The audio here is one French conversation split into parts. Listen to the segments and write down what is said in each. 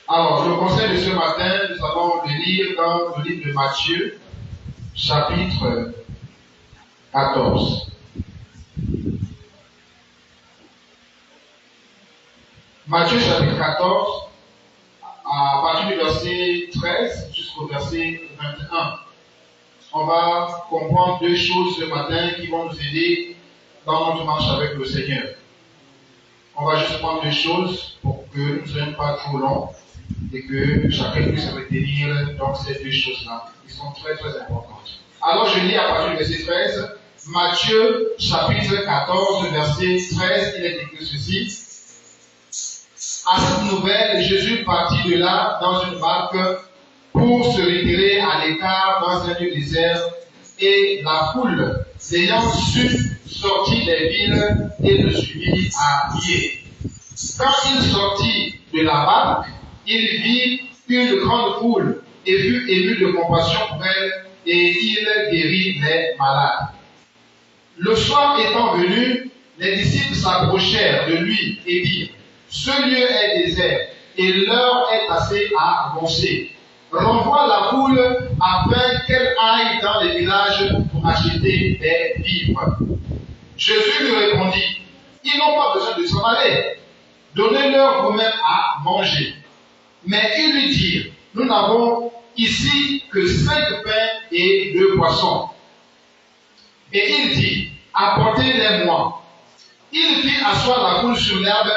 Alors, le conseil de ce matin, nous allons le lire dans le livre de Matthieu, chapitre 14. Matthieu, chapitre 14, à partir du verset 13 jusqu'au verset 21. On va comprendre deux choses ce matin qui vont nous aider dans notre marche avec le Seigneur. On va juste prendre deux choses pour que nous ne soyons pas trop longs et que chacun puisse retenir donc ces deux choses-là, qui sont très très importantes. Alors je lis à partir du verset 13, Matthieu chapitre 14, verset 13, il est écrit ceci. À cette nouvelle, Jésus partit de là dans une barque pour se retirer à l'écart dans un lieu désert, et la foule, l'ayant su, sortit des villes et le suivit à pied. Quand il sortit de la barque, il vit une grande foule et fut ému de compassion pour elle, et il guérit les malades. Le soir étant venu, les disciples s'approchèrent de lui et dirent: ce lieu est désert et l'heure est assez avancée. Renvoie la foule afin qu'elle aille dans les villages pour acheter des vivres. Jésus lui répondit: ils n'ont pas besoin de s'en aller. Donnez-leur vous-même à manger. Mais ils lui dirent: nous n'avons ici que 5 pains et 2 poissons. Et il dit: apportez-les-moi. Il fit asseoir la foule sur l'herbe,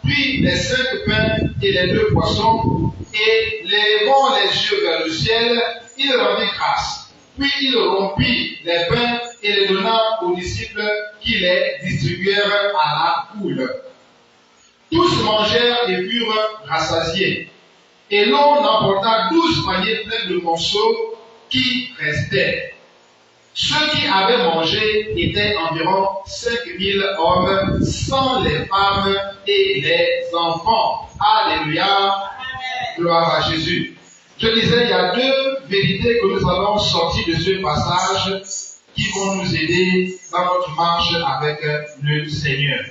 puis les 5 pains et les 2 poissons, et levant les yeux vers le ciel, il rendit grâce. Puis il rompit les pains et les donna aux disciples qui les distribuèrent à la foule. Tous mangèrent et furent rassasiés. Et l'on emporta 12 paniers pleins de morceaux qui restaient. Ceux qui avaient mangé étaient environ 5000 hommes, sans les femmes et les enfants. Alléluia. Gloire à Jésus. Je disais, il y a deux vérités que nous allons sortir de ce passage qui vont nous aider dans notre marche avec le Seigneur.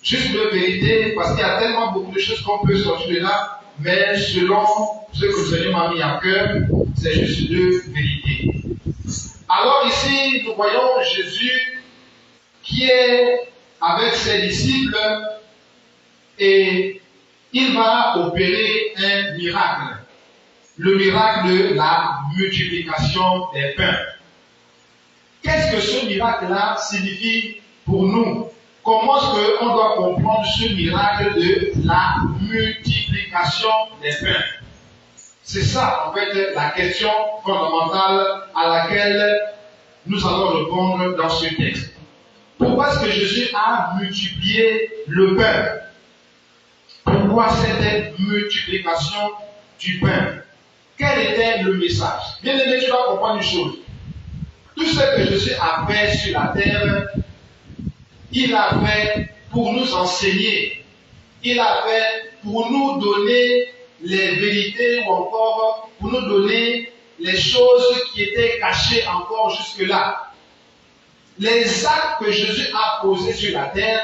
Juste deux vérités, parce qu'il y a tellement beaucoup de choses qu'on peut sortir de là, mais selon ce que le Seigneur m'a mis à cœur, c'est juste deux vérités. Alors ici, nous voyons Jésus qui est avec ses disciples et il va opérer un miracle. Le miracle de la multiplication des pains. Qu'est-ce que ce miracle-là signifie pour nous? Comment est-ce qu'on doit comprendre ce miracle de la multiplication des pains? C'est ça, en fait, la question fondamentale à laquelle nous allons répondre dans ce texte. Pourquoi est-ce que Jésus a multiplié le pain? Pourquoi cette multiplication du pain? Quel était le message? Bien aimé, tu dois comprendre une chose. Tout ce que Jésus a fait sur la terre, il a fait pour nous enseigner. Il a fait pour nous donner les vérités ou encore pour nous donner les choses qui étaient cachées encore jusque-là. Les actes que Jésus a posés sur la terre,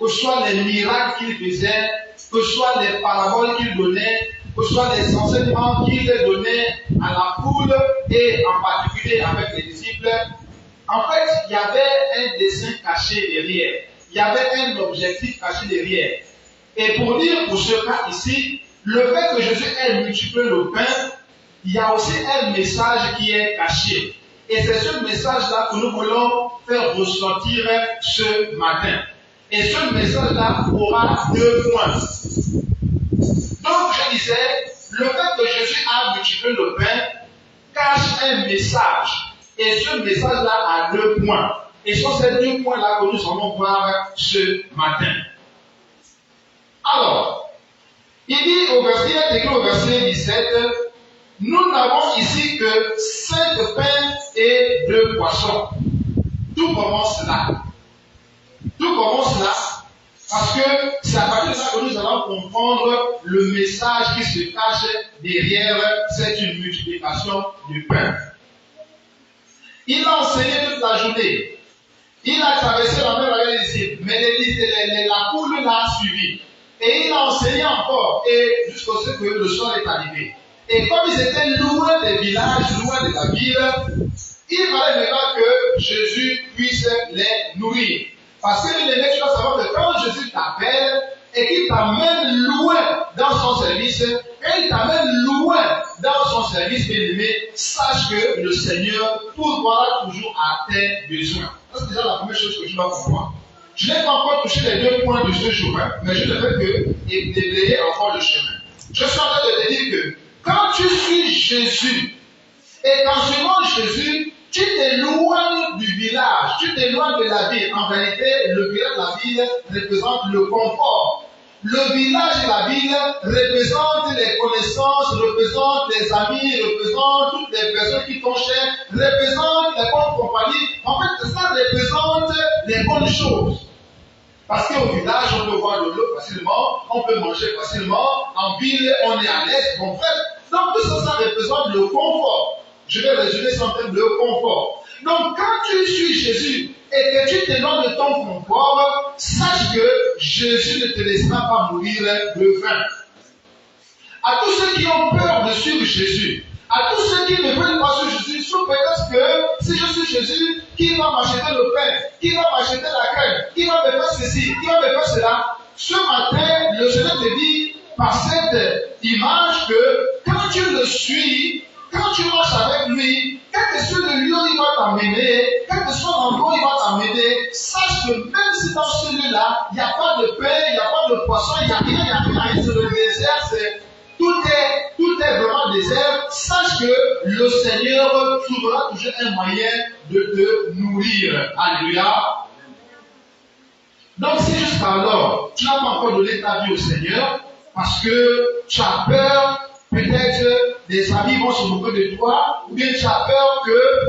que ce soit les miracles qu'il faisait, que ce soit les paraboles qu'il donnait, que ce soit les enseignements qu'il donnait à la foule et en particulier avec les disciples, en fait, il y avait un dessein caché derrière. Il y avait un objectif caché derrière. Et pour dire pour ce cas ici, le fait que Jésus ait multiplié le pain, il y a aussi un message qui est caché. Et c'est ce message-là que nous voulons faire ressortir ce matin. Et ce message-là aura 2 points. Donc je disais, le fait que Jésus a multiplié le pain cache un message. Et ce message-là a 2 points. Et ce sont ces 2 points-là que nous allons voir ce matin. Alors, il dit au verset, il est écrit au verset 17, nous n'avons ici que 5 pains et 2 poissons. Tout commence là. Tout commence là, parce que c'est à partir de ça que nous allons comprendre le message qui se cache derrière cette multiplication du pain. Il a enseigné toute la journée. Il a traversé la mer avec les disciples, mais la foule l'a suivi. Et il a enseigné encore, et jusqu'à ce que le soir est arrivé. Et comme ils étaient loin des villages, loin de la ville, il fallait maintenant que Jésus puisse les nourrir. Parce que les mecs, tu dois savoir que quand Jésus t'appelle et qu'il t'amène loin dans son service, et il t'amène loin dans son service, bien-aimé, sache que le Seigneur pourvoira toujours à tes besoins. C'est déjà la première chose que tu dois comprendre. Je n'ai pas encore touché les 2 points de ce jour, mais je ne fais que déblayer encore le chemin. Je suis en train de te dire que quand tu suis Jésus, et qu'en suivant Jésus, tu t'éloignes du village, tu t'éloignes de la ville. En réalité, le village et la ville représentent le confort. Le village et la ville représentent les connaissances, représentent les amis, représentent toutes les personnes qui t'ont cher, représentent les bonnes compagnies. En fait, ça représente les bonnes choses. Parce qu'au village, on peut boire de l'eau facilement, on peut manger facilement, en ville, on est à l'aise, bon frère. Donc tout ça, ça représente le confort. Je vais résumer ça en termes de confort. Donc quand tu suis Jésus et que tu t'éloignes de ton confort, sache que Jésus ne te laissera pas mourir de faim. À tous ceux qui ont peur de suivre Jésus, à tous ceux qui ne veulent pas suivre Jésus, sous prétexte que si je suis Jésus, qui va m'acheter le pain, qui va m'acheter la crème, qui va me faire ceci, qui va me faire cela. Ce matin, le Seigneur te dit par cette image que quand tu le suis, quand tu marches avec lui, quel que soit le lieu où il va t'amener, quel que soit l'endroit où il va t'amener, sache que même si dans ce lieu-là, il n'y a pas de pain, il n'y a pas de poisson, il n'y a rien, c'est le désert, tout est vraiment désert, sache que le Seigneur trouvera toujours un moyen de te nourrir. Alléluia. Donc si jusqu'alors, tu n'as pas encore donné ta vie au Seigneur, parce que tu as peur, peut-être des amis vont se moquer de toi, ou bien tu as peur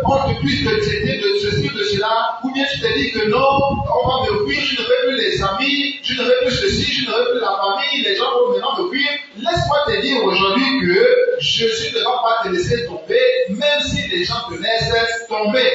qu'on te puisse te traiter de ceci, de cela, ou bien tu te dis que non, on va me fuir, je ne veux plus les amis, je ne veux plus ceci, je ne veux plus la famille, les gens vont maintenant me fuir. Laisse-moi te dire aujourd'hui que Jésus ne va pas te laisser tomber, même si les gens te laissent tomber.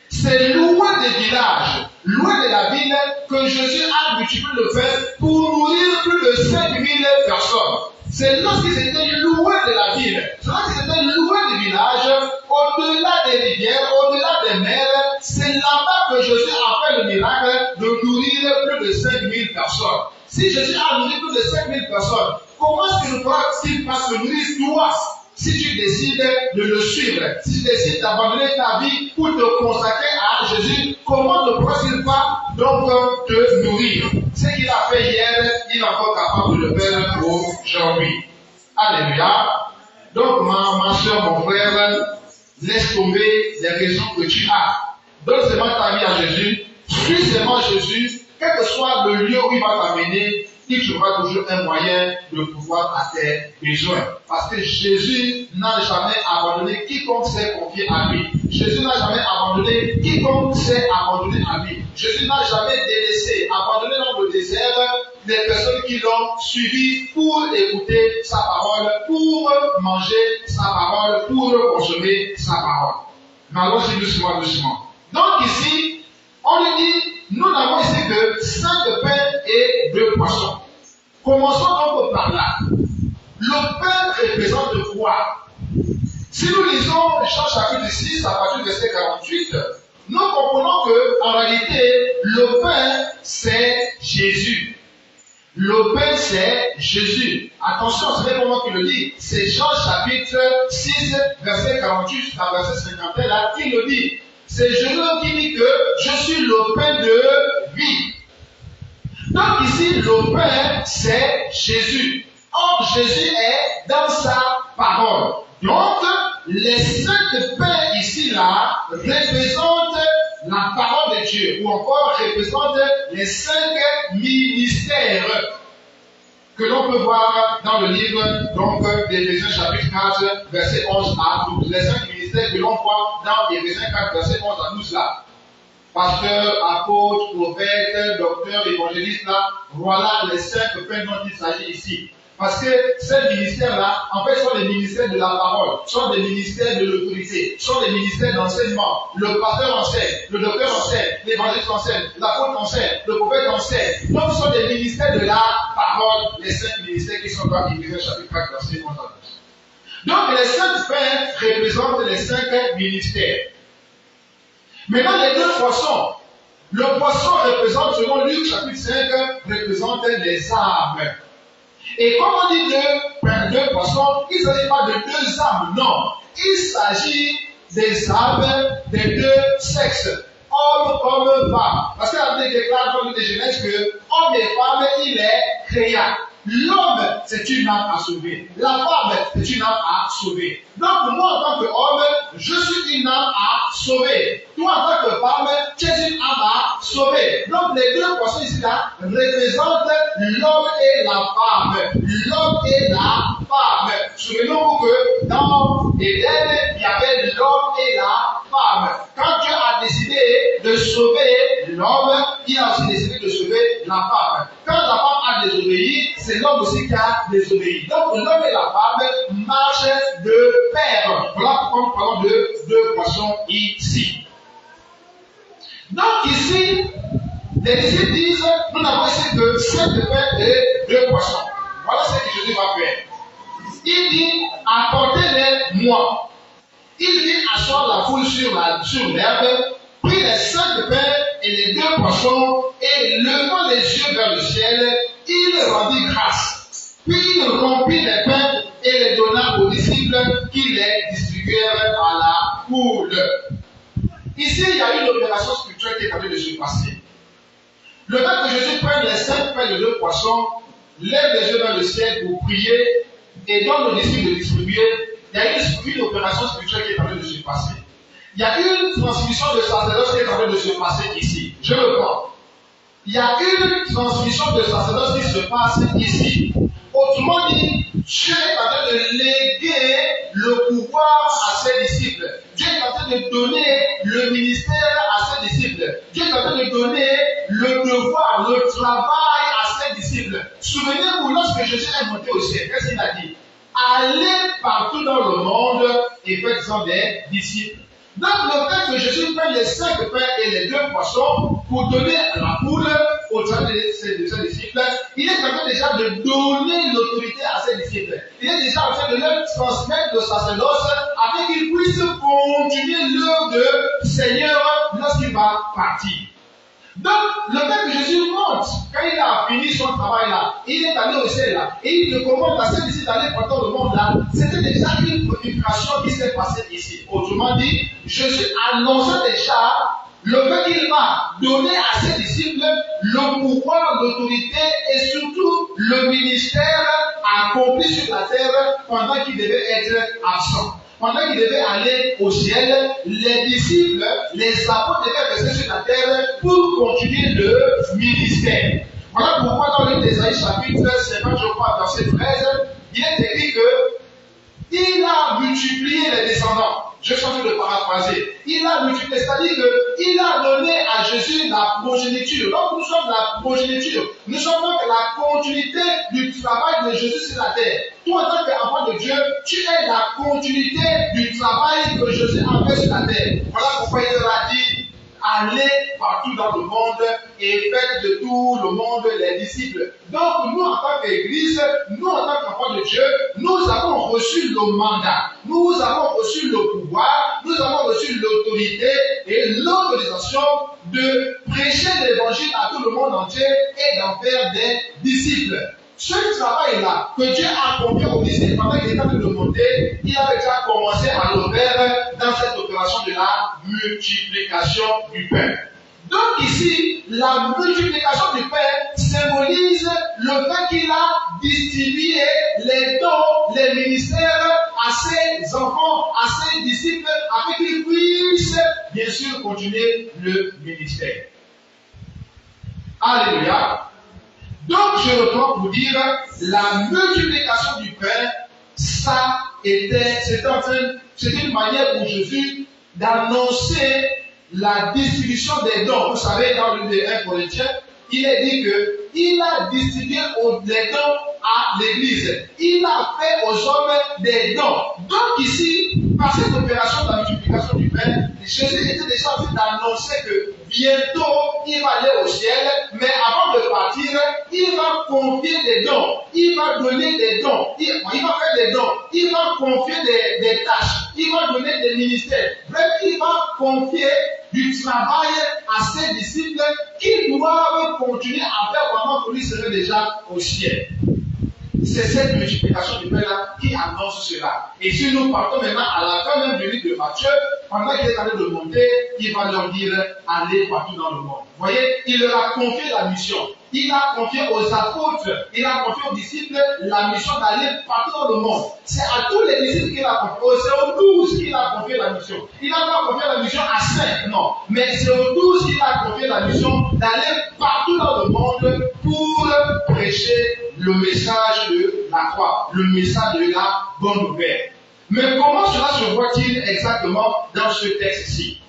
C'est loin des villages, loin de la ville, que Jésus a multiplié le pain pour nourrir plus de 5000 personnes. C'est lorsqu'ils étaient loin de la ville, c'est lorsqu'ils étaient loin des villages, au-delà des rivières, au-delà des mers, c'est là-bas que Jésus a fait le miracle de nourrir plus de 5000 personnes. Si Jésus a nourri plus de 5000 personnes, comment est-ce qu'il pourra-t-il pas se nourrir toi? Si tu décides de le suivre, si tu décides d'abandonner ta vie pour te consacrer à Jésus, comment ne pourra-t-il pas donc te nourrir? Ce qu'il a fait hier, il est encore capable de le faire aujourd'hui. Alléluia. Donc ma soeur, mon frère, laisse tomber les raisons que tu as. Donne seulement ta vie à Jésus, suis seulement Jésus, quel que soit le lieu où il va t'amener, il trouvera toujours un moyen de pouvoir à tes besoins. Parce que Jésus n'a jamais abandonné quiconque s'est confié à lui. Jésus n'a jamais abandonné quiconque s'est abandonné à lui. Jésus n'a jamais délaissé, abandonné dans le désert les personnes qui l'ont suivi pour écouter sa parole, pour manger sa parole, pour consommer sa parole. Mais allons-y doucement, doucement. Donc ici, on lui dit, nous n'avons ici que 5 pains et 2 poissons. Commençons donc par là. Le pain représente quoi? Si nous lisons Jean chapitre 6 à partir du verset 48, nous comprenons que en réalité, le pain c'est Jésus. Le pain c'est Jésus. Attention, ce n'est pas moi qui le dis. C'est Jean chapitre 6, verset 48 à verset 51 là qui le dit. C'est Jésus qui dit que je suis le pain de vie. Donc ici, le pain, c'est Jésus. Or, Jésus est dans sa parole. Donc, les 5 pains ici-là représentent la parole de Dieu, ou encore représentent les 5 ministères que l'on peut voir dans le livre d'Éphésiens chapitre 4, verset 11 à 12. Les 5 ministères que l'on voit dans Éphésiens 4, verset 11 à 12 là. Pasteur, apôtre, prophète, docteur, évangéliste là, voilà les 5 pains dont il s'agit ici. Parce que ces ministères-là, en fait, sont des ministères de la parole, sont des ministères de l'autorité, sont des ministères d'enseignement. Le pasteur enseigne, le docteur enseigne, l'évangéliste enseigne, l'apôtre enseigne, le prophète enseigne. Donc, ce sont des ministères de la parole, les 5 ministères qui sont dans l'Éphésiens chapitre 4, verset 11 à 12. Donc, les 5 pères représentent les 5 ministères. Maintenant, les 2 poissons. Le poisson représente, selon Luc chapitre 5, représente les âmes. Et comme on dit deux poissons, il ne s'agit pas de 2 âmes, non. Il s'agit des âmes des 2 sexes, homme comme femme. Parce que la Bible déclare dans le livre de Genèse que homme et femme, il est créa. L'homme, c'est une âme à sauver. La femme, c'est une âme à sauver. Donc, moi, en tant qu'homme, je suis une âme à sauver. Toi, en tant que femme, tu es une âme à sauver. Donc, les 2 poissons ici-là représentent l'homme et la femme. L'homme et la femme. Souvenons-vous que dans Éden, il y avait l'homme et la femme. Quand Dieu a décidé de sauver l'homme, il a aussi décidé de sauver la femme. Quand la femme a désobéi, c'est l'homme aussi qui a désobéi. Donc l'homme et la femme marchent de pair. Voilà pourquoi nous parlons de 2 poissons ici. Donc ici, les disciples disent, nous n'avons ici que 5 paires et 2 poissons. Voilà ce que Jésus va faire. Il dit, apportez-les-moi. Il vit asseoir la foule sur l'herbe, prit les 5 paires et les 2 poissons, et levant les yeux vers le ciel, il rendit grâce. Puis il rompit les pains et les donna aux disciples qui les distribuèrent à la foule. Ici, il y a une opération spirituelle qui est en train de se passer. Le fait que Jésus prenne les 5 pains et les 2 poissons, lève les yeux vers le ciel pour prier et donne aux disciples de distribuer, il y a une opération spirituelle qui est en train de se passer. Il y a une transmission de sacerdoce qui est en train de se passer ici. Je le prends. Il y a une transmission de sacerdoce qui se passe ici. Autrement dit, Dieu est en train de léguer le pouvoir à ses disciples. Dieu est en train de donner le ministère à ses disciples. Dieu est en train de donner le devoir, le travail à ses disciples. Souvenez-vous, lorsque Jésus est monté au ciel, qu'est-ce qu'il a dit? Allez partout dans le monde et faites-en des disciples. Donc, le fait que Jésus prenne les 5 pains et les 2 poissons pour donner à la foule au travers de ses disciples, il est en train déjà de donner l'autorité à ses disciples. Il est déjà en train de leur transmettre le sacerdoce afin qu'ils puissent continuer l'œuvre de Seigneur lorsqu'il va partir. Donc, le fait que Jésus monte, quand il a fini son travail là, il est allé au ciel là, et il recommande à ses disciples d'aller partout le monde là, c'était déjà une prédication qui s'est passée ici. Autrement dit, Jésus annonçait déjà le fait qu'il va donner à ses disciples le pouvoir, l'autorité et surtout le ministère accompli sur la terre pendant qu'il devait être absent. Pendant qu'il devait aller au ciel, les disciples, les apôtres devaient rester sur la terre pour continuer le ministère. Voilà pourquoi dans le livre d'Ésaïe chapitre 50, je crois, verset 13, il est écrit que il a multiplié les descendants. Je suis en train de paraphraser. Il a multiplié, c'est-à-dire qu'il a donné à Jésus la progéniture. Donc nous sommes la progéniture. Nous sommes donc la continuité du travail de Jésus sur la terre. Toi, en tant qu'enfant de Dieu, tu es la continuité du travail que Jésus a fait sur la terre. Voilà pourquoi il leur a dit, allez partout dans le monde et faites de tout le monde les disciples. Donc nous en tant qu'Église, nous en tant qu'enfants de Dieu, nous avons reçu le mandat, nous avons reçu le pouvoir, nous avons reçu l'autorité et l'autorisation de prêcher l'évangile à tout le monde entier et d'en faire des disciples. Ce travail-là que Dieu a accompli aux disciples pendant qu'il était en train de monter, il avait déjà commencé à le faire dans cette opération de la multiplication du pain. Donc ici, la multiplication du pain symbolise le fait qu'il a distribué les dons, les ministères à ses enfants, à ses disciples, afin qu'ils puissent bien sûr continuer le ministère. Alléluia. Donc, je reprends pour dire, la multiplication du pain, c'était une manière pour Jésus d'annoncer la distribution des dons. Vous savez, dans le livre de 1 Corinthiens, il est dit qu'il a distribué les dons à l'église. Il a fait aux hommes des dons. Donc ici, par cette opération de la multiplication du pain, Jésus était déjà en train d'annoncer que bientôt il va aller au ciel, mais avant de partir, il va confier des dons, il va donner des dons, il va faire des dons, il va confier des tâches, il va donner des ministères. Bref, il va confier du travail à ses disciples qui doivent continuer à faire pendant que lui serait déjà au ciel. C'est cette multiplication du pain-là qui annonce cela. Et si nous partons maintenant à la fin même du livre de Matthieu, pendant qu'il est en train de monter, il va leur dire allez partout dans le monde. Vous voyez, il leur a confié la mission. Il a confié aux apôtres, il a confié aux disciples la mission d'aller partout dans le monde. C'est à tous les disciples qu'il a confié. C'est aux 12 qu'il a confié la mission. Il n'a pas confié la mission à 5, non. Mais c'est aux 12 qu'il a confié la mission d'aller partout dans le monde pour prêcher le message de la croix, le message de la bonne nouvelle. Mais comment cela se voit-il exactement dans ce texte-ci?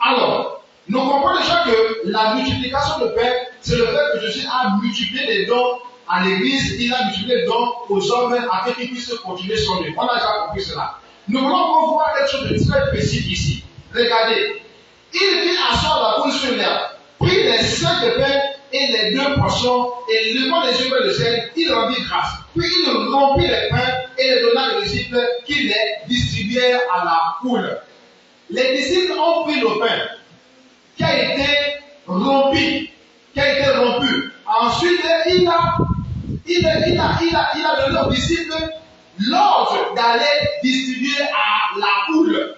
Alors, nous comprenons déjà que la multiplication de pain, c'est le fait que Jésus a multiplié les dons à l'église, il a multiplié les dons aux hommes afin qu'ils puissent continuer son œuvre. On a déjà compris cela. Nous voulons encore voir quelque chose de très précis ici. Regardez, il fit asseoir la foule sur l'herbe, prit les 5 pains et les 2 poissons, et levant les yeux vers le ciel, il rendit grâce. Puis il rompit les pains et les donna aux disciples qui les distribuèrent à la foule. Les disciples ont pris le pain qui a été rompu. Ensuite, il a donné aux disciples l'ordre d'aller distribuer à la foule.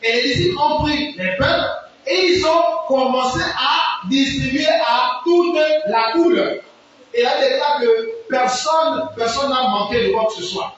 Et les disciples ont pris les pains et ils ont commencé à distribuer à toute la foule. Et là, il déclare que personne n'a manqué de quoi que ce soit.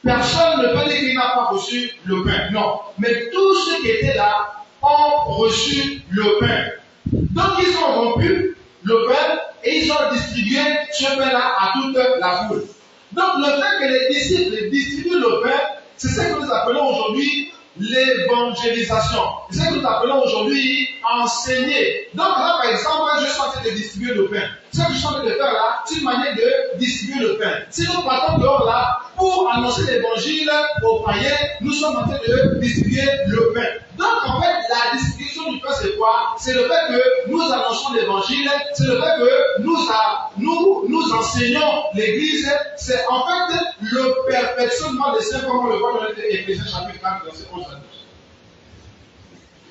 Personne ne peut dire qu'il n'a pas reçu le pain. Non. Mais tous ceux qui étaient là ont reçu le pain. Donc ils ont rompu le pain et ils ont distribué ce pain-là à toute la foule. Donc le fait que les disciples distribuent le pain, c'est ce que nous appelons aujourd'hui l'évangélisation. C'est ce que nous appelons aujourd'hui enseigner. Donc là, par exemple, je suis en train de distribuer le pain. Ce que je suis en train de faire là, c'est une manière de distribuer le pain. Si nous partons dehors là, pour annoncer l'évangile aux païens, nous sommes en train de distribuer le pain. Donc en fait, la distribution du pain, c'est quoi? C'est le fait que nous annonçons l'évangile, c'est le fait que nous enseignons l'église, c'est en fait le perfectionnement des saints, comme on le voit dans l'Éphésiens chapitre 4, verset 11 à 12.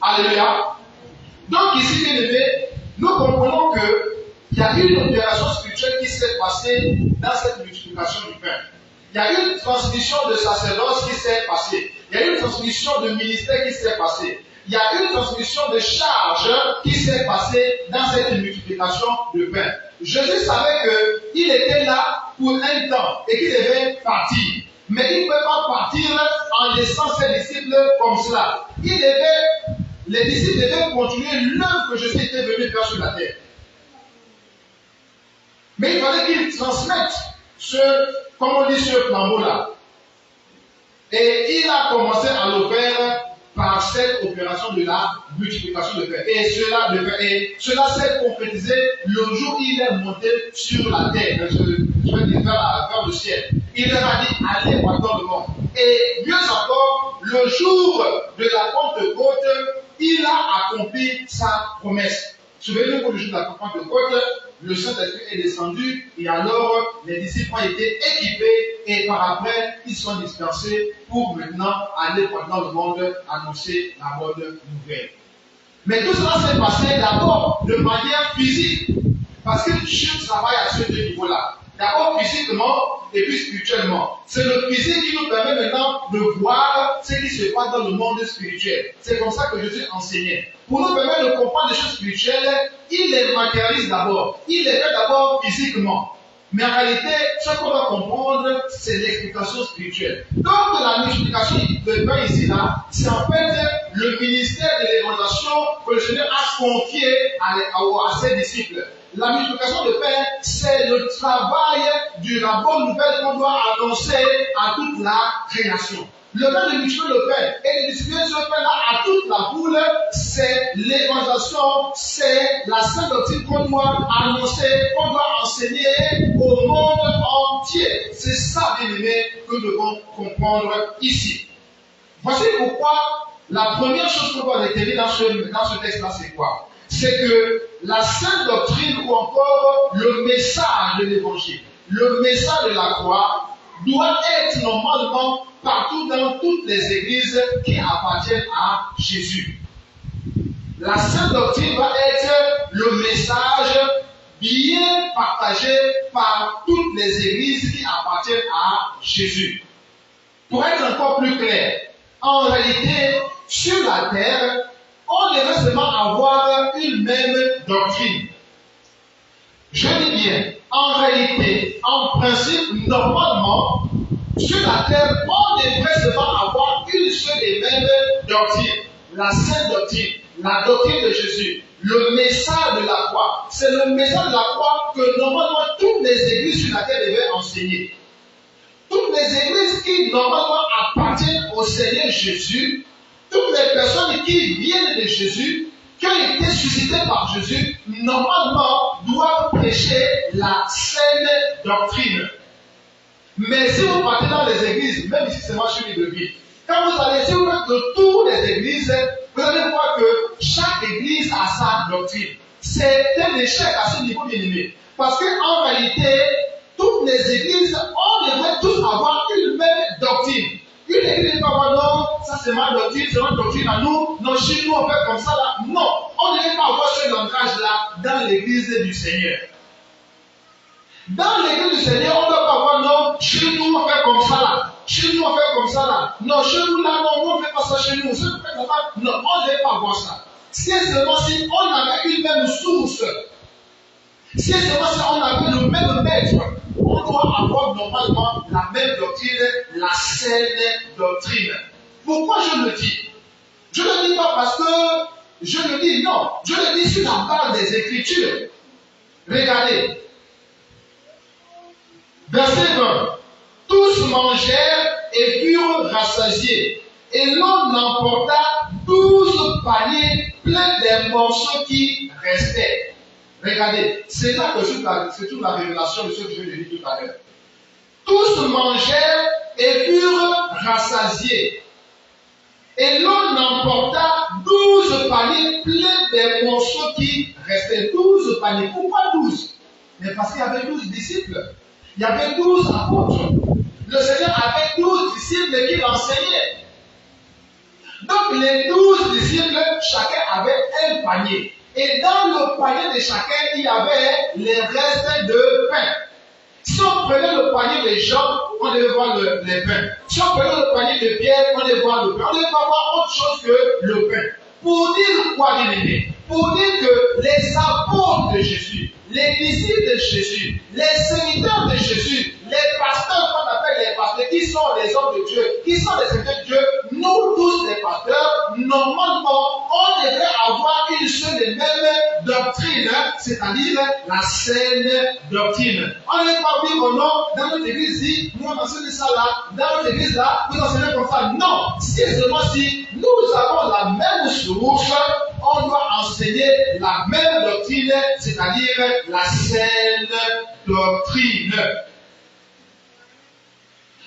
Alléluia. Donc ici, bien aimé, nous comprenons qu'il y a une opération spirituelle qui s'est passée dans cette multiplication du pain. Il y a une transmission de sacerdoce qui s'est passée. Il y a une transmission de ministère qui s'est passée. Il y a une transmission de charge qui s'est passée dans cette multiplication de pain. Jésus savait qu'il était là pour un temps et qu'il devait partir. Mais il ne peut pas partir en laissant ses disciples comme cela. Les disciples devaient continuer l'œuvre que Jésus était venu faire sur la terre. Mais il fallait qu'ils transmettent comme on dit, ce flambeau-là. Et il a commencé à le faire par cette opération de la multiplication de pain. Et cela s'est concrétisé le jour où il est monté sur la terre. Je veux dire vers le ciel. Il leur a dit, allez dans le monde. Et mieux encore, le jour de la Pentecôte, il a accompli sa promesse. Souvenez-vous que le jour de la Pentecôte, le Saint-Esprit est descendu et alors les disciples ont été équipés et par après ils sont dispersés pour maintenant aller dans le monde annoncer la bonne nouvelle. Mais tout cela s'est passé d'abord de manière physique parce que Dieu travaille à ce deux niveaux-là. D'abord physiquement et puis spirituellement. C'est le physique qui nous permet maintenant de voir ce qui se passe dans le monde spirituel. C'est comme ça que Jésus enseignait. Pour nous permettre de comprendre les choses spirituelles, il les matérialise d'abord. Il les fait d'abord physiquement. Mais en réalité, ce qu'on doit comprendre, c'est l'explication spirituelle. Donc la multiplication de pain ici, là, c'est en fait le ministère de l'évangélisation que le Seigneur a confié à ses disciples. La multiplication de pain, c'est le travail de la bonne nouvelle qu'on doit annoncer à toute la création. Le fait de multiplier le pain et de distribuer ce pain-là à toute la foule, c'est l'évangélisation, c'est la sainte doctrine qu'on doit annoncer, qu'on doit enseigner au monde entier. C'est ça, bien aimé, que nous devons comprendre ici. Voici pourquoi la première chose qu'on doit retenir dans ce texte-là, c'est quoi? C'est que la sainte doctrine ou encore le message de l'évangile, le message de la croix, doit être normalement partout dans toutes les églises qui appartiennent à Jésus. La sainte doctrine va être le message bien partagé par toutes les églises qui appartiennent à Jésus. Pour être encore plus clair, en réalité, sur la terre, on devrait seulement avoir une même doctrine. Je dis bien, en réalité, en principe, normalement, sur la terre, on devrait seulement avoir une seule et même doctrine. La sainte doctrine, la doctrine de Jésus, le message de la croix. C'est le message de la croix que normalement toutes les églises sur la terre devaient enseigner. Toutes les églises qui normalement appartiennent au Seigneur Jésus, toutes les personnes qui viennent de Jésus, qui ont été suscitées par Jésus, normalement doivent prêcher la saine doctrine. Mais si vous partez dans les églises, même ici c'est moi sur l'île de vie, quand vous allez, si vous faites le tour des églises, vous allez voir que chaque église a sa doctrine. C'est un échec à ce niveau, bien aimé. Parce qu'en réalité, toutes les églises, on devrait tous avoir une même doctrine. Une église ne peut pas avoir non, ça c'est ma doctrine, c'est notre doctrine à nous, non, chez nous on fait comme ça là. Non, on ne devrait pas avoir ce langage-là dans l'église du Seigneur. Dans l'église du Seigneur, on ne doit pas avoir non, chez nous on fait comme ça là. Chez nous on fait comme ça là. Non, chez nous là, non, on ne fait pas ça chez nous. Ce qu'on fait là-bas, non, on ne devrait pas avoir ça. C'est seulement si on avait une même source. C'est seulement si on avait le même maître. On doit avoir normalement la même doctrine, la saine doctrine. Pourquoi je le dis? Je ne le dis pas parce que je le dis, non. Je le dis sur la base des Écritures. Regardez. Verset 20. Tous mangèrent et furent rassasiés. Et l'on emporta 12 paniers pleins des morceaux qui restaient. Regardez, c'est là que c'est toute la révélation de ce que je viens de dire tout à l'heure. Tous mangèrent et furent rassasiés. Et l'on emporta 12 paniers pleins des morceaux qui restaient. 12 paniers. Pourquoi 12? Mais parce qu'il y avait 12 disciples. Il y avait 12 apôtres. Le Seigneur avait 12 disciples qui l'enseignaient. Donc les 12 disciples, chacun avait un panier. Et dans le panier de chacun, il y avait les restes de pain. Si on prenait le panier de Jean, on devait voir les pains. Si on prenait le panier de Pierre, on devait voir le pain. On devait pas voir autre chose que le pain. Pour dire quoi, bien aimé? Pour dire que les apôtres de Jésus, les disciples de Jésus, les serviteurs de Jésus, les pasteurs qu'on appelle les pasteurs, qui sont les hommes de Dieu, qui sont les serviteurs de Dieu, nous tous les pasteurs, normalement, on devrait avoir une seule et même doctrine, c'est-à-dire la saine doctrine. On n'est pas dire oh non, dans notre église ici, nous on enseigne ça là, dans notre église là, vous enseignez comme ça. Non, c'est seulement si nous avons la même source, on doit enseigner la même doctrine, c'est-à-dire la saine doctrine.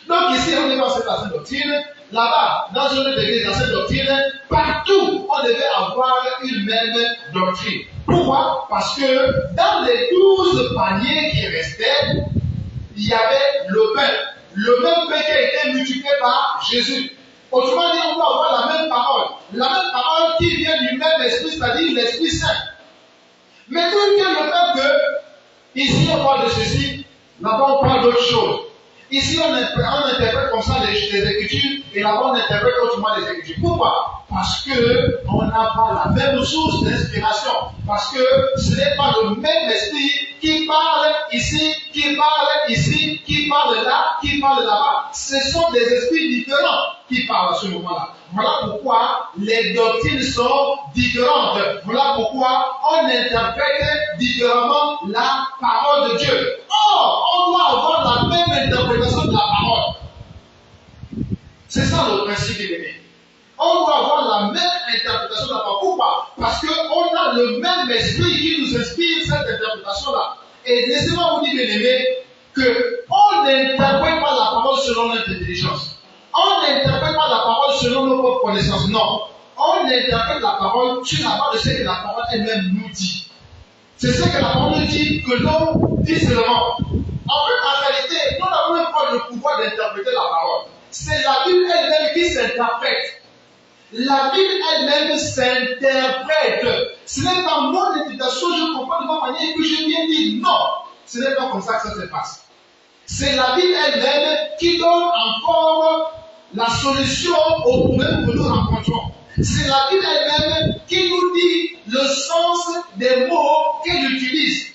Donc ici, on devait enseigner la saine doctrine. Là-bas, dans une autre église, la saine doctrine, partout, on devait avoir une même doctrine. Pourquoi? Parce que dans les 12 paniers qui restaient, il y avait le pain. Le même pain qui a été multiplié par Jésus. Autrement dit, on doit avoir la même parole. La même parole qui vient du même esprit, c'est-à-dire l'Esprit Saint. Mais tout le fait que, ici on parle de ceci, là-bas on parle d'autre chose. Ici on interprète comme ça les Écritures, et là-bas on interprète autrement les Écritures. Pourquoi? Parce qu'on n'a pas la même source d'inspiration. Parce que ce n'est pas le même esprit qui parle ici, qui parle ici, qui parle là, qui parle là-bas. Ce sont des esprits différents qui parlent à ce moment-là. Voilà pourquoi les doctrines sont différentes. Voilà pourquoi on interprète différemment la parole de Dieu. Or, on doit avoir la même interprétation de la parole. C'est ça ça le principe de l'aimer. On doit avoir la même interprétation de la parole. Pourquoi? Parce qu'on a le même esprit qui nous inspire cette interprétation-là. Et laissez-moi vous dire, bien aimé, qu'on n'interprète pas la parole selon notre intelligence. On n'interprète pas la parole selon nos propres connaissances. Non. On interprète la parole sur la base de ce que la parole elle-même nous dit. C'est ce que la parole nous dit que l'on dit seulement. En réalité, nous n'avons même pas le pouvoir d'interpréter la parole. C'est la Bible elle-même qui s'interprète. La Bible elle-même s'interprète. Ce n'est pas mon interprétation, je comprends de ma manière que je viens dire. Non, ce n'est pas comme ça que ça se passe. C'est la Bible elle-même qui donne encore la solution aux problèmes que nous rencontrons. C'est la Bible elle-même qui nous dit le sens des mots qu'elle utilise.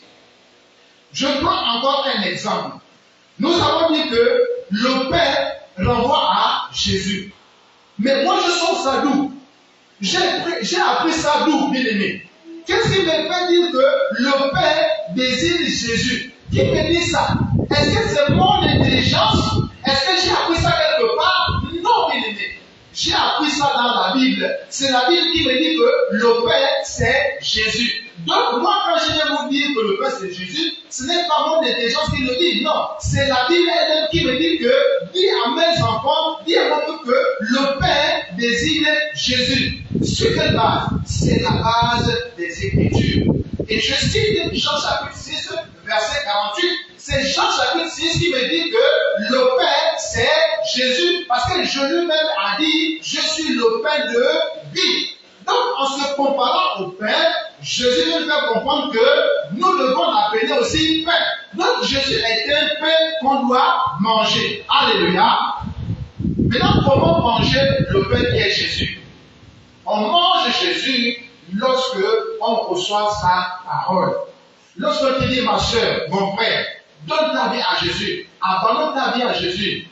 Je prends encore un exemple. Nous avons dit que le Père renvoie à Jésus. Mais moi je sens ça d'où? J'ai appris ça d'où, bien aimé? Qu'est-ce qui me fait dire que le Père désire Jésus? Qui me dit ça? Est-ce que c'est mon intelligence? Est-ce que j'ai appris ça quelque part? Non, bien aimé. J'ai appris ça dans la Bible. C'est la Bible qui me dit que le Père, c'est Jésus. Donc, moi, quand je viens vous dire que le Père, c'est Jésus, ce n'est pas mon intelligence qui le dit. Non, c'est la Bible elle-même qui me dit que, dis à mes enfants, dis à moi que le Père désire Jésus. Sur quelle base? C'est la base des Écritures. Et je cite Jean chapitre 6, verset 48. C'est Jean chapitre 6 qui me dit que le Père, c'est Jésus. Parce que Jésus lui-même a dit, je suis le Père de vie. Donc, en se comparant au Père, Jésus veut faire comprendre que nous devons l'appeler aussi Père. Donc, Jésus est un Père qu'on doit manger. Alléluia. Maintenant, comment manger le Père qui est Jésus? On mange Jésus lorsque on reçoit sa parole. Lorsqu'on te dit, ma soeur, mon frère, donne ta vie à Jésus, abandonne ta vie à Jésus,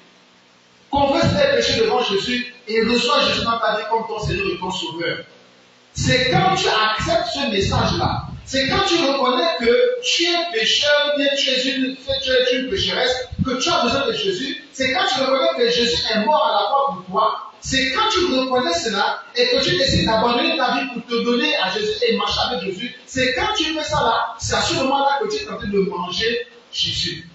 confesse tes péchés devant Jésus et reçois Jésus dans ta vie comme ton Seigneur et ton Sauveur. C'est quand tu acceptes ce message-là, c'est quand tu reconnais que tu es pécheur, bien tu es une pécheresse, que tu as besoin de Jésus, c'est quand tu reconnais que Jésus est mort à la croix pour toi, c'est quand tu reconnais cela et que tu décides d'abandonner ta vie pour te donner à Jésus et marcher avec Jésus, c'est quand tu fais ça là, c'est à ce moment-là que tu es en train de manger Jésus.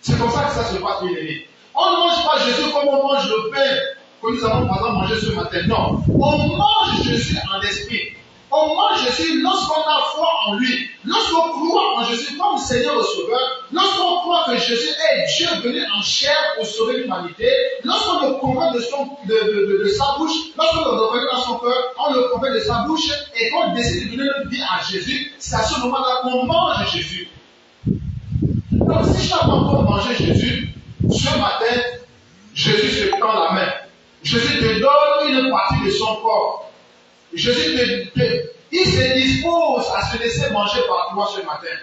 C'est comme ça que ça se passe, bien aimé. On ne mange pas Jésus comme on mange le pain que nous avons par exemple mangé ce matin. Non, on mange Jésus en esprit. On mange Jésus lorsqu'on a foi en lui, lorsqu'on croit en Jésus comme Seigneur et Sauveur, lorsqu'on croit que Jésus est Dieu venu en chair pour sauver l'humanité, lorsqu'on le convainc de sa bouche, lorsqu'on le reconnaît dans son cœur, on le convainc de sa bouche et qu'on décide de donner notre vie à Jésus, c'est à ce moment-là qu'on mange Jésus. Donc si je n'ai pas encore mangé Jésus, ce matin, Jésus se tend la main. Jésus te donne une partie de son corps. Jésus il se dispose à se laisser manger par toi ce matin.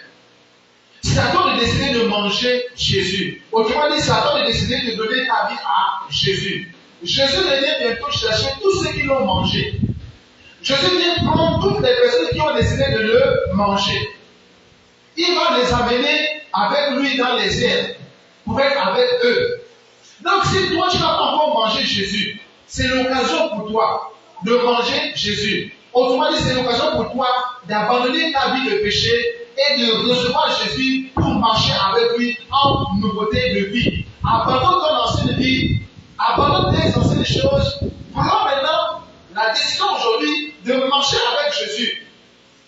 C'est à toi de décider de manger Jésus. Autrement dit, c'est à toi de décider de donner ta vie à Jésus. Jésus vient bientôt chercher tous ceux qui l'ont mangé. Jésus vient prendre toutes les personnes qui ont décidé de le manger. Il va les amener avec lui dans les airs pour être avec eux. Donc si toi tu n'as pas encore mangé Jésus, c'est l'occasion pour toi de manger Jésus. Autrement dit, c'est l'occasion pour toi d'abandonner ta vie de péché et de recevoir Jésus pour marcher avec lui en nouveauté de vie. Abandonne ton ancienne vie, abandonne tes anciennes choses. Prends maintenant la décision aujourd'hui de marcher avec Jésus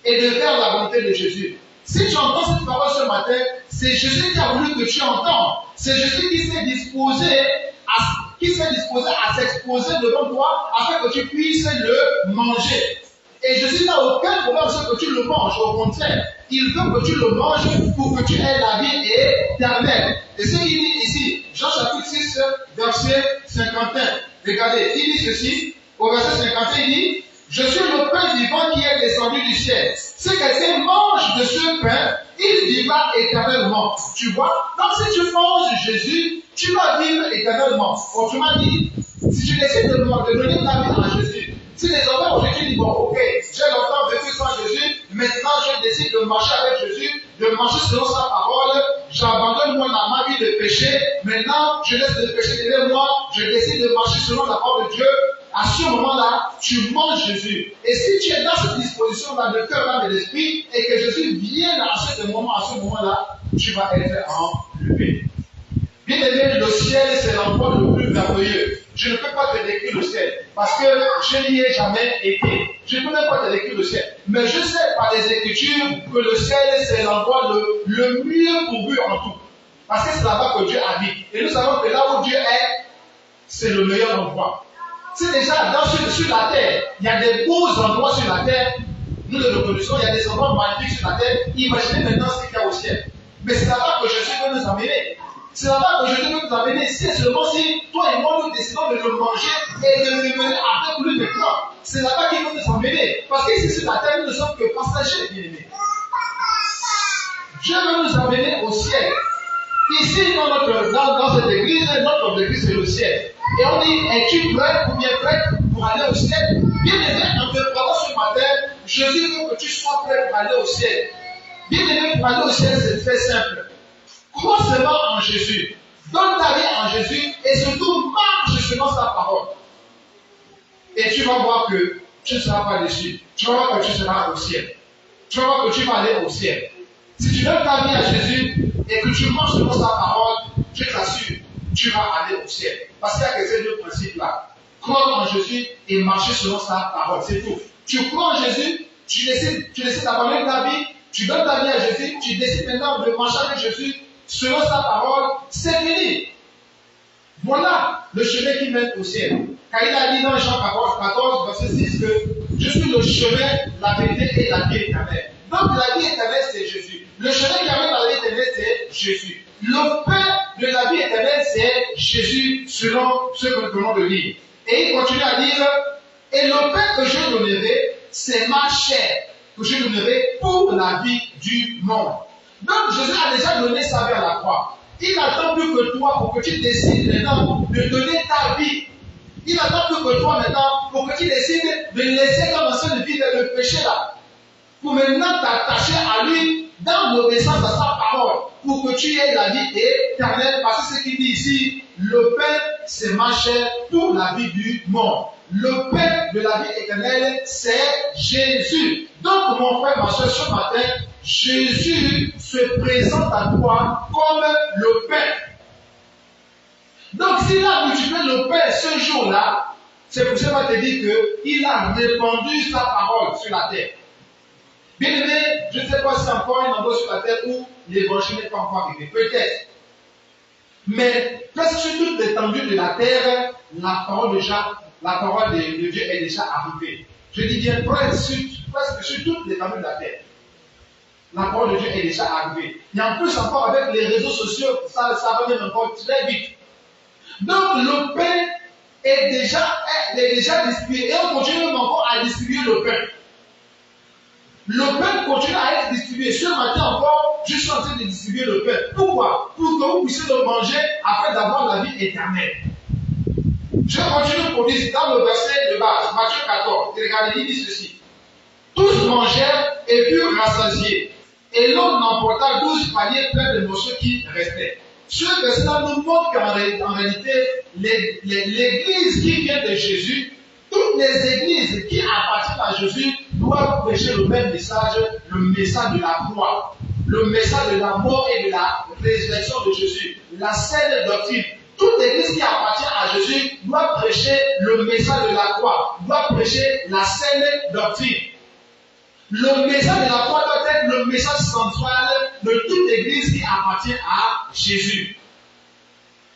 et de faire la volonté de Jésus. Si tu entends cette parole ce matin, c'est Jésus qui a voulu que tu entends. C'est Jésus qui s'est disposé à s'exposer devant toi afin que tu puisses le manger. Et Jésus n'a aucun problème sur que tu le manges. Au contraire, il veut que tu le manges pour que tu aies la vie éternelle. Et ce qu'il dit ici, Jean chapitre 6, verset 51. Regardez, il dit ceci, au verset 51, il dit, je suis le pain vivant qui est descendu du ciel. Si quelqu'un mange de ce pain, il vivra éternellement. Tu vois? Donc si tu manges Jésus, tu vas vivre éternellement. Autrement dit, si tu décides de donner ta vie à Jésus, si désormais aujourd'hui tu dis, bon, ok, j'ai longtemps vécu sans Jésus, maintenant je décide de marcher avec Jésus, de marcher selon sa parole, j'abandonne moi dans ma vie de péché, maintenant je laisse le péché derrière moi, je décide de marcher selon la parole de Dieu. À ce moment-là, tu manges Jésus. Et si tu es dans cette disposition-là de cœur, l'âme et l'esprit, et que Jésus vienne à ce moment-là, tu vas être enlevé. Bien aimé, le ciel, c'est l'endroit le plus merveilleux. Je ne peux pas te décrire le ciel, parce que je n'y ai jamais été. Je ne peux même pas te décrire le ciel. Mais je sais par les Écritures que le ciel, c'est l'endroit le mieux pourvu en tout. Parce que c'est là-bas que Dieu habite. Et nous savons que là où Dieu est, c'est le meilleur endroit. C'est déjà sur la terre, il y a des beaux endroits sur la terre. Nous le reconnaissons, il y a des endroits magnifiques sur la terre. Imaginez maintenant ce qu'il y a au ciel. Mais c'est là-bas que Jésus veut nous amener. C'est là-bas que Jésus veut nous amener. C'est seulement si toi et moi nous décidons de le manger et de le mener avec lui maintenant. C'est là-bas qu'il veut nous amener. Parce qu'ici sur la terre, nous ne sommes que passagers, bien aimés. Dieu veut nous amener au ciel. Ici, dans cette église, notre objectif c'est le ciel. Et on dit, es-tu prêt ou bien prête pour aller au ciel? Bien aimé, en te préparant ce matin, Jésus veut que tu sois prêt pour aller au ciel. Bien aimé, pour aller au ciel, c'est très simple. Crois seulement en Jésus. Donne ta vie en Jésus et surtout marche selon sa parole. Et tu vas voir que tu ne seras pas déçu. Tu vas voir que tu seras au ciel. Tu vas voir que tu vas aller au ciel. Si tu donnes ta vie à Jésus et que tu marches selon sa parole, je t'assure, tu vas aller au ciel. Parce qu'il y a que ces deux principes-là. Croire en Jésus et marcher selon sa parole. C'est tout. Tu crois en Jésus, tu décides d'abandonner ta vie, tu donnes ta vie à Jésus, tu décides maintenant de marcher avec Jésus selon sa parole, c'est fini. Voilà le chemin qui mène au ciel. Car il a dit dans Jean 14, verset 6 que je suis le chemin, la vérité et la vie éternelle. Donc la vie éternelle, c'est Jésus. Le chemin qui amène à la vie éternelle, c'est Jésus. Le pain de la vie éternelle, c'est Jésus, selon ce que nous venons de lire. Et il continue à dire, et le pain que je donnerai, c'est ma chair que je donnerai pour la vie du monde. Donc Jésus a déjà donné sa vie à la croix. Il n'attend plus que toi pour que tu décides maintenant de donner ta vie. Il n'attend plus que toi maintenant pour que tu décides de laisser commencer de vivre le péché là. Pour maintenant t'attacher à lui dans l'obéissance à sa parole. Pour que tu aies la vie éternelle. Parce que ce qu'il dit ici, le pain c'est ma chair pour la vie du monde. Le pain de la vie éternelle c'est Jésus. Donc mon frère, ma soeur, ce matin, Jésus se présente à toi comme le pain. Donc s'il a multiplié le pain ce jour-là, c'est pour ça qu'on va te dire qu'il a répandu sa parole sur la terre. Bien aimé, je ne sais pas si c'est encore un endroit sur la terre où l'évangile n'est pas encore arrivé. Peut-être. Mais presque sur toute l'étendue de la terre, la parole de Dieu est déjà arrivée. Je dis bien presque sur toute l'étendue de la terre. La parole de Dieu est déjà arrivée. Et en plus encore avec les réseaux sociaux, ça va même encore très vite. Donc le pain est déjà distribué. Et on continue même encore à distribuer le pain. Le pain continue à être distribué. Ce matin encore, je suis en train de distribuer le pain. Pourquoi? Pour que vous puissiez le manger afin d'avoir la vie éternelle. Je continue pour dire dans le verset de base, Matthieu 14. Regardez, il dit ceci. Tous mangèrent et furent rassasiés. Et l'homme n'emporta 12 paniers pleins de morceaux qui restaient. Ce verset-là nous montre qu'en réalité, l'église qui vient de Jésus, toutes les églises qui appartiennent à Jésus doivent prêcher le même message, le message de la croix, le message de la mort et de la résurrection de Jésus, la saine doctrine. Toute église qui appartient à Jésus doit prêcher le message de la croix, doit prêcher la saine doctrine. Le message de la croix doit être le message central de toute église qui appartient à Jésus.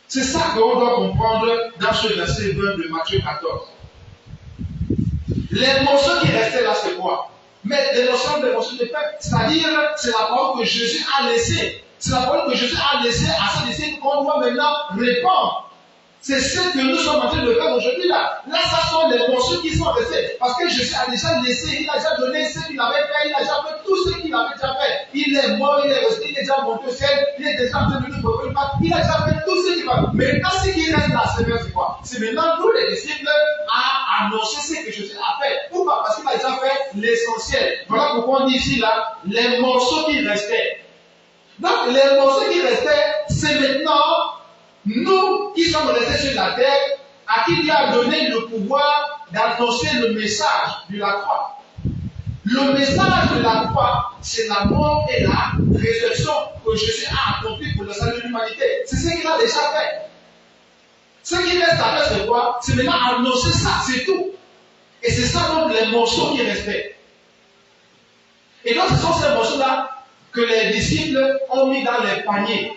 C'est ça qu'on doit comprendre dans ce verset 20 de Matthieu 14. Les morceaux qui restaient là, c'est quoi? Mais des morceaux de pain, c'est-à-dire, c'est la parole que Jésus a laissée. C'est la parole que Jésus a laissée à ses disciples qu'on doit maintenant répandre. C'est ce que nous sommes en train de faire aujourd'hui là. Là, ça sont les morceaux qui sont restés. Parce que Jésus a déjà laissé, il a déjà donné ce qu'il avait fait, il a déjà fait tout ce qu'il avait déjà fait. Il est mort, il est resté, il est déjà monté au ciel, il est déjà en train de nous préparer. Il a déjà fait tout ce qu'il va faire. Maintenant, ce qui reste là, c'est quoi? C'est maintenant nous les disciples à annoncer ce que Jésus a fait. Pourquoi? Parce qu'il a déjà fait l'essentiel. Voilà pourquoi on dit ici là, les morceaux qui restaient. Donc, les morceaux qui restaient, c'est maintenant nous qui sommes restés sur la terre, à qui Dieu a donné le pouvoir d'annoncer le message de la croix. Le message de la croix, c'est la mort et la résurrection que Jésus a accompli pour le salut de l'humanité. C'est ce qu'il a déjà fait. Ce qui reste à faire, c'est quoi? C'est maintenant annoncer ça, c'est tout. Et c'est ça donc les morceaux qui restaient. Et donc, ce sont ces morceaux-là que les disciples ont mis dans les paniers.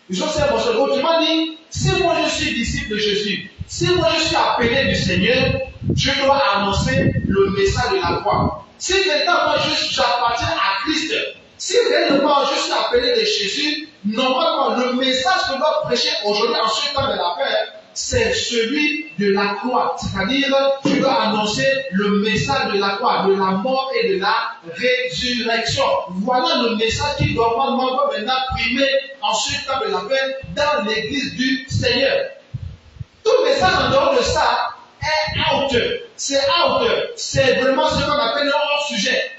Ce sont ces morceaux. Autrement dit, si moi je suis disciple de Jésus, si moi je suis appelé du Seigneur, je dois annoncer le message de la croix. Si maintenant moi j'appartiens à Christ, si réellement je suis appelé de Jésus, normalement le message que je dois prêcher aujourd'hui en ce temps de la paix, c'est celui de la croix. C'est-à-dire, je dois annoncer le message de la croix, de la mort et de la résurrection. Voilà le message qui doit maintenant primer en ce temps de la paix dans l'église du Seigneur. Tout message en dehors de ça est out. C'est out. C'est vraiment ce qu'on appelle un hors-sujet.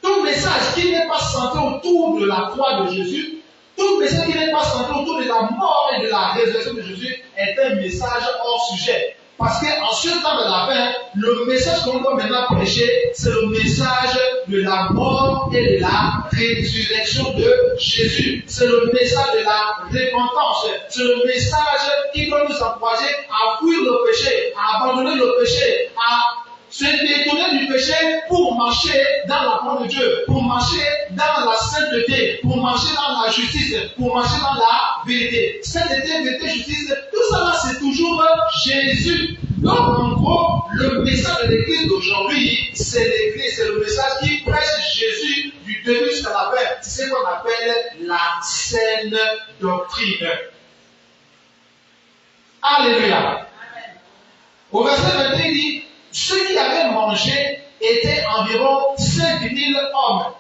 Tout message qui n'est pas centré autour de la croix de Jésus, tout message qui n'est pas centré autour de la mort et de la résurrection de Jésus est un message hors sujet. Parce qu'en ce temps de la fin, le message qu'on doit maintenant prêcher, c'est le message de la mort et de la résurrection de Jésus. C'est le message de la repentance. C'est le message qui doit nous encourager à fuir le péché, à abandonner le péché, à se détourner du péché pour marcher dans la parole de Dieu, pour marcher dans la sainteté, pour marcher dans la justice, pour marcher dans la vérité. Sainteté, vérité, justice, tout ça là, c'est toujours Jésus. Donc, en gros, le message de l'église d'aujourd'hui, c'est l'église, c'est le message qui prêche Jésus du début jusqu'à la fin. C'est ce qu'on appelle la saine doctrine. Alléluia. Au verset 21, il dit, ceux qui avaient mangé étaient environ 5000 hommes.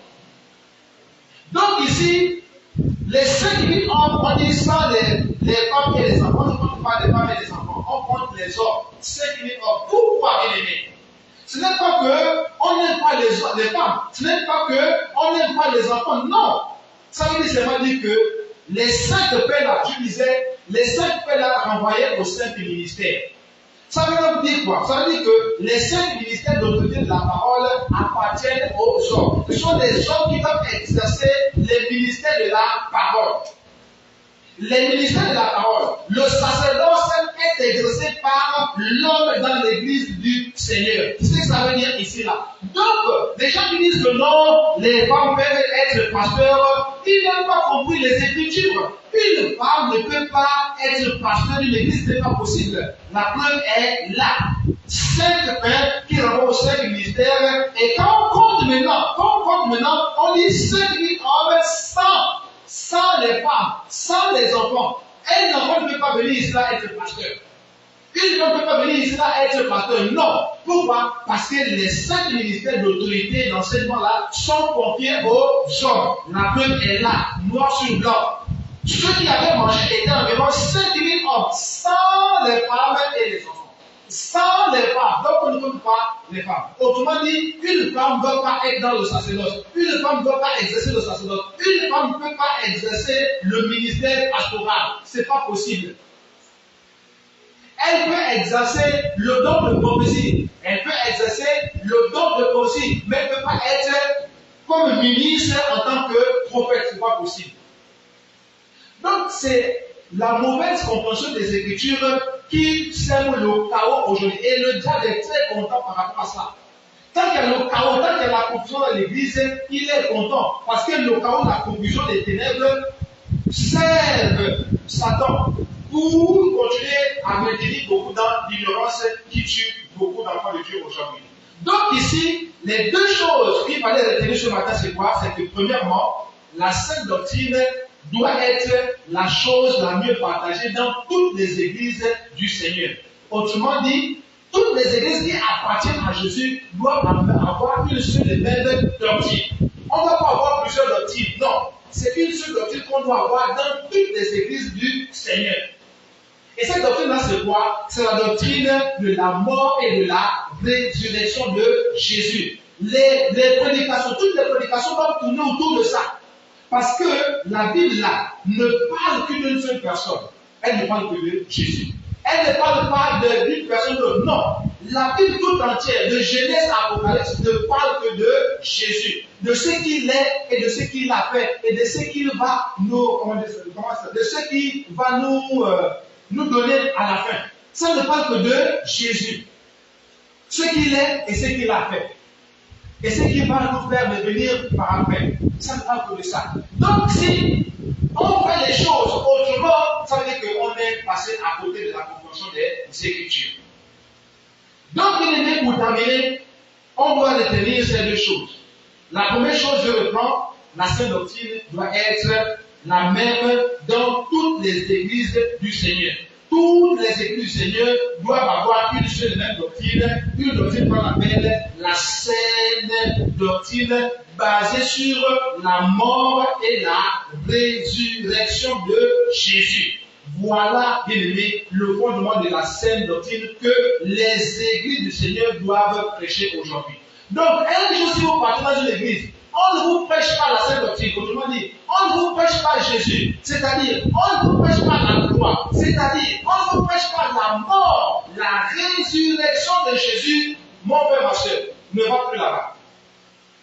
Donc ici, les 5000 hommes, on dit sans les femmes et les enfants. On ne compte pas les femmes et les enfants, on compte les hommes. 5000 hommes. Pourquoi, bien-aimés? Ce n'est pas qu'on n'aime pas les femmes. Ce n'est pas qu'on n'aime pas les enfants. Non. Ça veut dire seulement dire que les 5 pères-là, je disais, les 5 pères-là renvoyaient aux 5 ministères. Ça veut donc dire quoi? Ça veut dire que les 5 ministères d'autorité de la parole appartiennent aux hommes. Ce sont les hommes qui doivent exercer les ministères de la parole. Les ministères de la parole. Le sacerdoce est exercé par l'homme dans l'église du Seigneur. C'est ce que ça veut dire ici là. Donc, les gens qui disent que non, les femmes peuvent être pasteurs, ils n'ont pas compris les Écritures. Une femme ne peut pas être pasteur d'une église, ce n'est pas possible. La preuve est là. 5 pères qui renvoient aux 5 ministères. Et quand on compte maintenant, on dit 5000 hommes sans les femmes, sans les enfants. Un enfant ne peut pas venir ici là être pasteur. Une femme ne peut pas venir ici là être pasteur. Non. Pourquoi? Parce que les 5 ministères d'autorité d'enseignement là sont confiés aux hommes. La preuve est là, noir sur blanc. Ceux qui avaient mangé étaient environ 5000 hommes, sans les femmes et les enfants. Sans les femmes, donc on ne compte pas les femmes. Autrement dit, une femme ne doit pas être dans le sacerdoce. Une femme ne doit pas exercer le sacerdoce. Une femme ne peut pas exercer le ministère pastoral. Ce n'est pas possible. Elle peut exercer le don de prophétie. Elle peut exercer le don de prophétie, mais elle ne peut pas être comme ministre en tant que prophète. Ce n'est pas possible. Donc, c'est la mauvaise compréhension des Écritures qui sème le chaos aujourd'hui. Et le diable est très content par rapport à ça. Tant qu'il y a le chaos, tant qu'il y a la confusion dans l'Église, il est content. Parce que le chaos, la confusion des ténèbres servent Satan pour continuer à maintenir beaucoup dans l'ignorance qui tue beaucoup d'enfants de Dieu aujourd'hui. Donc ici, les deux choses qu'il fallait retenir ce matin, c'est quoi? C'est que premièrement, la sainte doctrine doit être la chose la mieux partagée dans toutes les églises du Seigneur. Autrement dit, toutes les églises qui appartiennent à Jésus doivent avoir une seule et même doctrine. On ne doit pas avoir plusieurs doctrines, non. C'est une seule doctrine qu'on doit avoir dans toutes les églises du Seigneur. Et cette doctrine-là, c'est quoi? C'est la doctrine de la mort et de la résurrection de Jésus. Les prédications, toutes les prédications doivent tourner autour de ça. Parce que la Bible là ne parle que d'une seule personne. Elle ne parle que de Jésus. Elle ne parle pas d'une personne d'autre. Non. La Bible tout entière, de Genèse à Apocalypse, ne parle que de Jésus. De ce qu'il est et de ce qu'il a fait. Et de ce qu'il va nous, de ce qu'il va nous donner à la fin. Ça ne parle que de Jésus. Ce qu'il est et ce qu'il a fait. Et ce qu'il va nous faire devenir par après. Ça ne parle que de ça. Donc si on fait les choses autrement, ça veut dire qu'on est passé à côté de la compréhension des Écritures. Donc, bien aimé, pour terminer, on doit retenir ces deux choses. La première chose, je reprends, la sainte doctrine doit être la même dans toutes les églises du Seigneur. Toutes les églises du Seigneur doivent avoir une seule et même doctrine, une doctrine qu'on appelle la sainte doctrine basée sur la mort et la résurrection de Jésus. Voilà, bien aimé, le fondement de la sainte doctrine que les églises du Seigneur doivent prêcher aujourd'hui. Donc, un jour, si vous partez dans une église, on ne vous prêche pas la sainte doctrine, autrement dit, on ne vous prêche pas Jésus, c'est-à-dire, on ne vous prêche pas la croix, c'est-à-dire, on ne vous prêche pas la mort, la résurrection de Jésus, mon frère, ma soeur, ne va plus là-bas.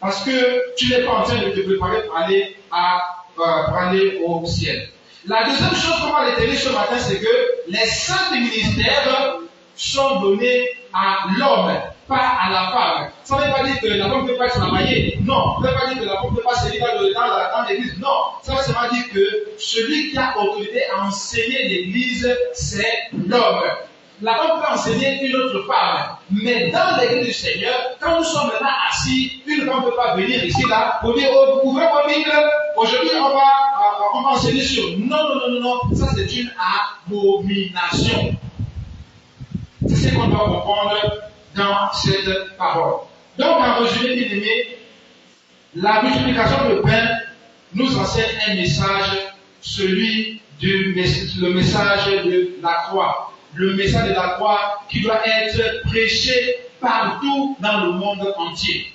Parce que tu n'es pas en train de te préparer pour aller au ciel. La deuxième chose qu'on va retenir ce matin, c'est que les saints ministères sont donnés à l'homme, pas à la femme. Ça ne veut pas dire que la femme ne peut pas travailler. Non. Ça ne veut pas dire que la femme ne peut pas servir dans l'église. Non. Ça veut seulement dire que celui qui a autorité à enseigner l'église, c'est l'homme. La femme peut enseigner une autre femme. Mais dans l'église du Seigneur, quand nous sommes là assis, une femme ne peut pas venir ici, là, pour dire, oh, vous ouvrez vos Bibles, aujourd'hui on va enseigner sur. Non. Ça c'est une abomination. C'est ce qu'on doit comprendre dans cette parole. Donc, en résumé, bien aimé, la multiplication de pain nous enseigne un message, le message de la croix. Le message de la croix qui doit être prêché partout dans le monde entier.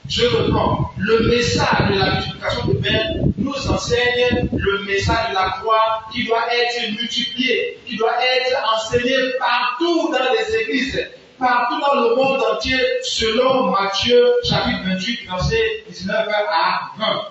Je reprends. Le message de la multiplication de pain nous enseigne le message de la croix qui doit être multiplié, qui doit être enseigné partout dans les églises, partout dans le monde entier, selon Matthieu chapitre 28, verset 19 à 20.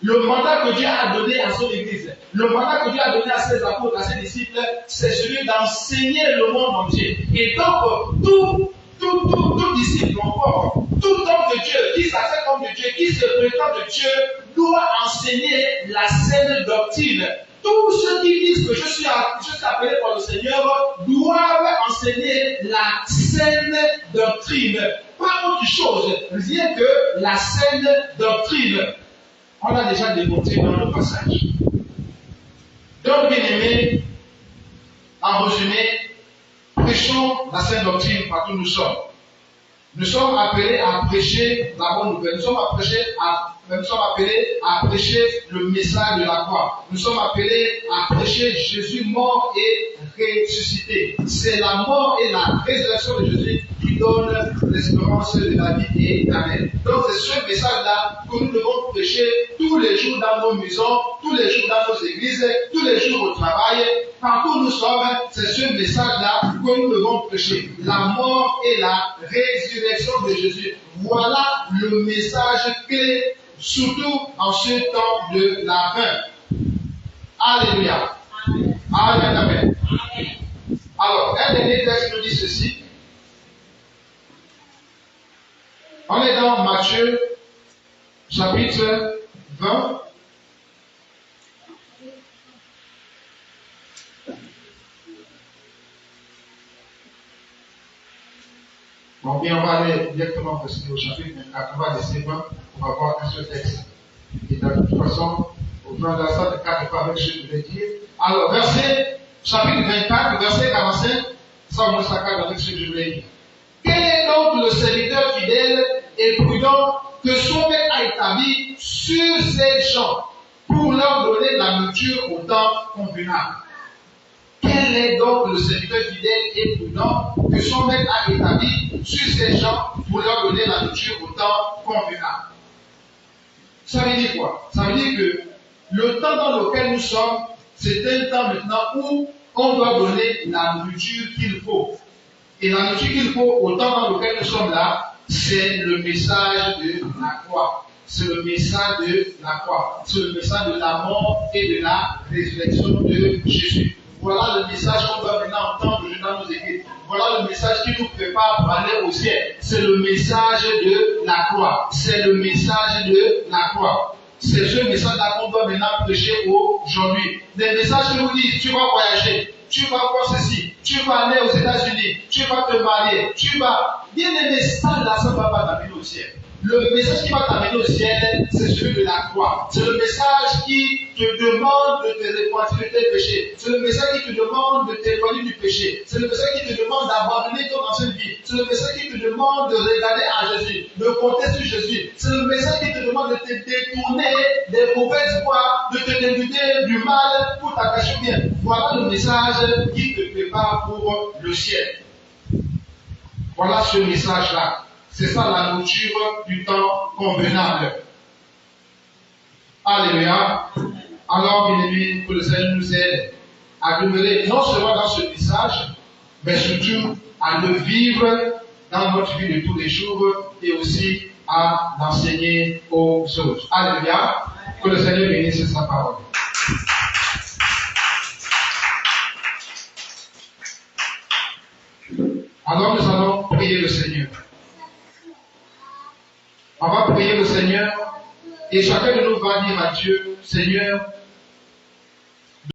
Le mandat que Dieu a donné à son église, le mandat que Dieu a donné à ses apôtres, à ses disciples, c'est celui d'enseigner le monde entier. Et donc, tout disciple encore, tout homme de Dieu, qui s'accepte comme de Dieu, qui se prétend de Dieu, doit enseigner la saine doctrine. Tous ceux qui disent que je suis appelé par le Seigneur doivent enseigner la saine doctrine. Pas autre chose, rien que la saine doctrine. On l'a déjà démontré dans le passage. Donc, bien aimés, en résumé, prêchons la sainte doctrine partout où nous sommes. Nous sommes appelés à prêcher la bonne nouvelle. Nous sommes appelés à prêcher le message de la croix. Nous sommes appelés à prêcher Jésus mort et ressuscité. C'est la mort et la résurrection de Jésus qui donne l'espérance de la vie éternelle. Donc c'est ce message-là que nous devons prêcher tous les jours dans nos maisons, tous les jours dans nos églises, tous les jours au travail. Partout où nous sommes, c'est ce message-là que nous devons prêcher. La mort et la résurrection de Jésus. Voilà le message clé, surtout en ce temps de la fin. Alléluia. Amen. Amen. Alors, un dernier texte nous dit ceci. On est dans Matthieu, chapitre 20. Bon, bien, on va aller directement au chapitre 24. On va laisser 20. On va voir un seul texte. Et de toute façon, au plan de ça, de 4 pas avec ce que je vais dire. Alors, chapitre 24, verset 45, ça on nous s'accorde avec ce que je voulais dire. Quel est donc le serviteur fidèle et prudent que son maître a établi sur ces gens pour leur donner la nourriture au temps convenable? Quel est donc le serviteur fidèle et prudent que son maître a établi sur ces gens pour leur donner la nourriture au temps convenable? Ça veut dire quoi? Ça veut dire que le temps dans lequel nous sommes, c'est un temps maintenant où on doit donner la nourriture qu'il faut. Et la nourriture qu'il faut au temps dans lequel nous sommes là, c'est le message de la croix. C'est le message de la croix. C'est le message de la mort et de la résurrection de Jésus. Voilà le message qu'on doit maintenant entendre dans nos églises. Voilà le message qui nous prépare pour aller au ciel. C'est le message de la croix. C'est le message de la croix. C'est ce message-là qu'on doit maintenant prêcher aujourd'hui. Des messages qui nous disent, tu vas voyager, tu vas voir ceci, tu vas aller aux États-Unis, tu vas te marier, tu vas... Bien aimé, ça là, ça ne va pas t'amener au ciel. Le message qui va t'amener au ciel, c'est celui de la croix. C'est le message qui te demande de te repentir de tes péchés. C'est le message qui te demande de t'éloigner du péché. C'est le message qui te demande d'abandonner ton ancienne vie. C'est le message qui te demande de regarder à Jésus, de compter sur Jésus. C'est le message qui te demande de te détourner des mauvaises voies, de te détourner du mal pour t'attacher bien. Voilà le message qui te prépare pour le ciel. Voilà ce message-là. C'est ça la nourriture du temps convenable. Alléluia. Alors, bien aimé, que le Seigneur nous aide à demeurer non seulement dans ce message, mais surtout à le vivre dans notre vie de tous les jours et aussi à l'enseigner aux autres. Alléluia. Que le Seigneur bénisse sa parole. Alors, nous allons prier le Seigneur. On va prier le Seigneur et chacun de nous va dire à Dieu, Seigneur,